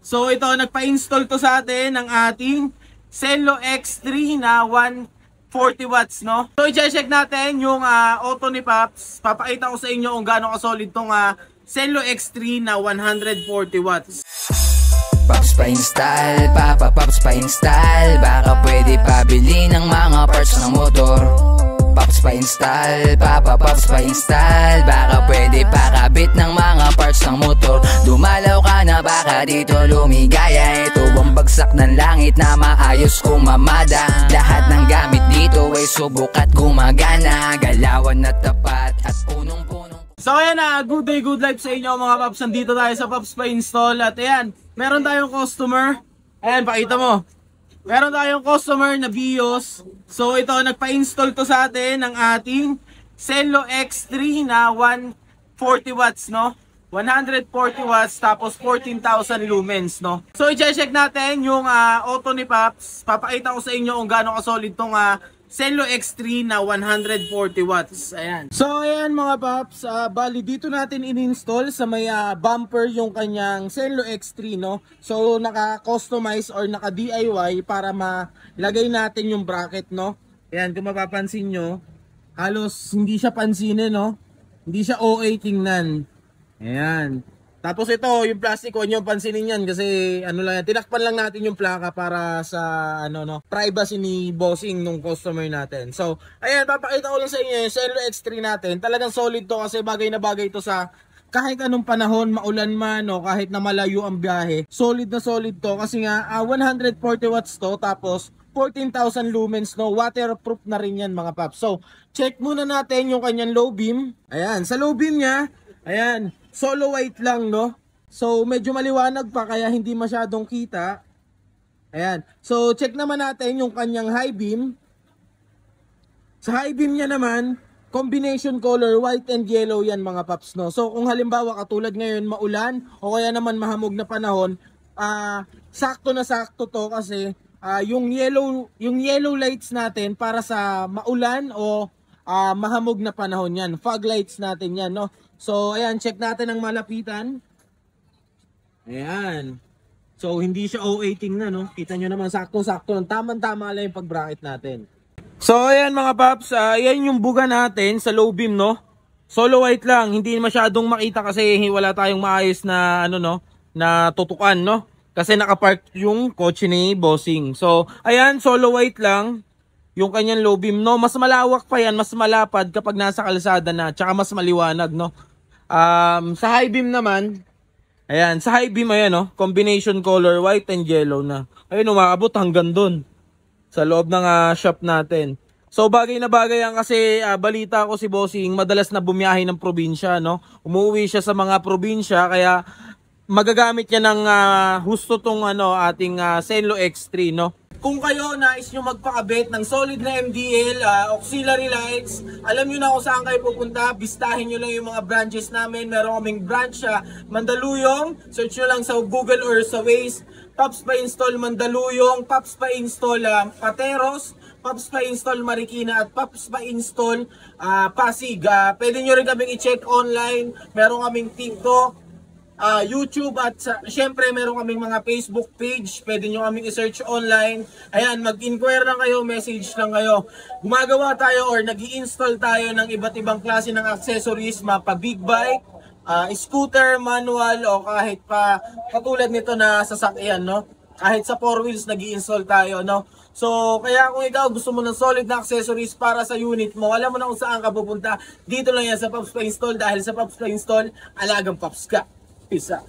So ito, nagpa-install to sa atin ng ating Celo X3 na 140 watts, no? So i-check natin yung auto ni Pops. Papakita ko sa inyo kung gaano ka-solid tong Celo X3 na 140 watts. Pops pa-install, Pops pa-install. Baka pwede pabili ng mga parts ng motor. Pops pa-install, Pops pa-install. Baka pwede pakabit ng mga parts ng motor. Dumalaw ka na baka dito lumigaya. Ito ang bagsak ng langit na maayos kung mamada. Lahat ng gamit dito ay subok at gumagana. Galawan na tapat at punong-punong. So ayan na, good day, good life sa inyo mga Pops. Nandito tayo sa Pops pa-install. At ayan, meron tayong customer. Ayan, pakita mo. Meron tayong customer na BIOS. So ito, nagpa-install to sa atin ng ating Celo X3 na 140 watts, no? 140 watts tapos 14,000 lumens, no? So i-check natin yung auto ni Pops. Papakita ko sa inyo kung gaano ka-solid tong Celo X3 na 140 watts. Ayan. So ayan mga Pops, bali dito natin in-install sa may bumper yung kanyang Celo X3, no? So naka-customize or naka-DIY para malagay natin yung bracket, no? Ayan, kung mapapansin nyo, halos hindi siya pansinin, no? Hindi siya OA tingnan. Ayan. Tapos ito, yung plastic, huwag nyo pansinin yan kasi ano lang yan, tinakpan lang natin yung plaka para sa privacy ni bossing nung customer natin. So, ayan, papakita ko lang sa inyo yung Celo X3 natin. Talagang solid to kasi bagay na bagay to sa kahit anong panahon, maulan man o kahit na malayo ang biyahe. Solid na solid to kasi nga 140 watts to tapos 14,000 lumens, no? Waterproof na rin yan mga Pops. So, check muna natin yung kanyang low beam. Ayan, sa low beam niya, ayan, solo white lang, no? So medyo maliwanag pa kaya hindi masyadong kita. Ayan. So check naman natin yung kanyang high beam. Sa high beam niya naman, combination color white and yellow yan mga Pops, no? So kung halimbawa katulad ngayon maulan o kaya naman mahamog na panahon, sakto na sakto to kasi yung yellow lights natin para sa maulan o mahamog na panahon yan. Fog lights natin yan, no? So, ayan, check natin ang malapitan. Ayan. So, hindi siya OA tingnan, no? Kita nyo naman, sakto-sakto. Tama-tama lang yung pag-bracket natin. So, ayan mga Pops. Ayan yung buga natin sa low beam, no? Solo white lang. Hindi masyadong makita kasi wala tayong maayos na, na tutukan, no? Kasi nakapark yung kotse ni bossing. So, ayan, solo white lang yung kanyang low beam, no? Mas malawak pa yan, mas malapad kapag nasa kalsada na, tsaka mas maliwanag, no? Sa high beam naman, ayan, sa high beam, ayan, no? Combination color, white and yellow na. Ayun, umaabot hanggang dun sa loob ng shop natin. So, bagay na bagay yan kasi balita ko si bossing, madalas na bumiyahe ng probinsya, no? Umuwi siya sa mga probinsya, kaya magagamit niya ng husto tong ating Celo X3, no? Kung kayo nais nyo magpakabit ng solid na MDL, auxiliary lights, alam nyo na kung saan kayo pupunta, bistahin nyo lang yung mga branches namin. Meron kaming branch sa Mandaluyong, search nyo lang sa Google or sa Waze, Pops pa-install Mandaluyong, Pops pa-install Pateros, Pops pa-install Marikina, at Pops pa-install Pasig. Pwede nyo rin kaming i-check online, meron kaming TikTok, YouTube at syempre meron kaming mga Facebook page, pwede nyo kaming i-search online. Ayan, mag-inquire lang kayo, message lang kayo. Gumagawa tayo or nag-i-install tayo ng iba't ibang klase ng accessories, mapa big bike, scooter, manual o kahit pa katulad nito na sasakyan, no? Kahit sa 4 wheels nag-i-install tayo, no? So, kaya kung ikaw gusto mo ng solid na accessories para sa unit mo, alam mo na kung saan ka pupunta, dito lang yan sa Pops pa-install dahil sa Pops pa-install, alagang Pops ka. Peace out.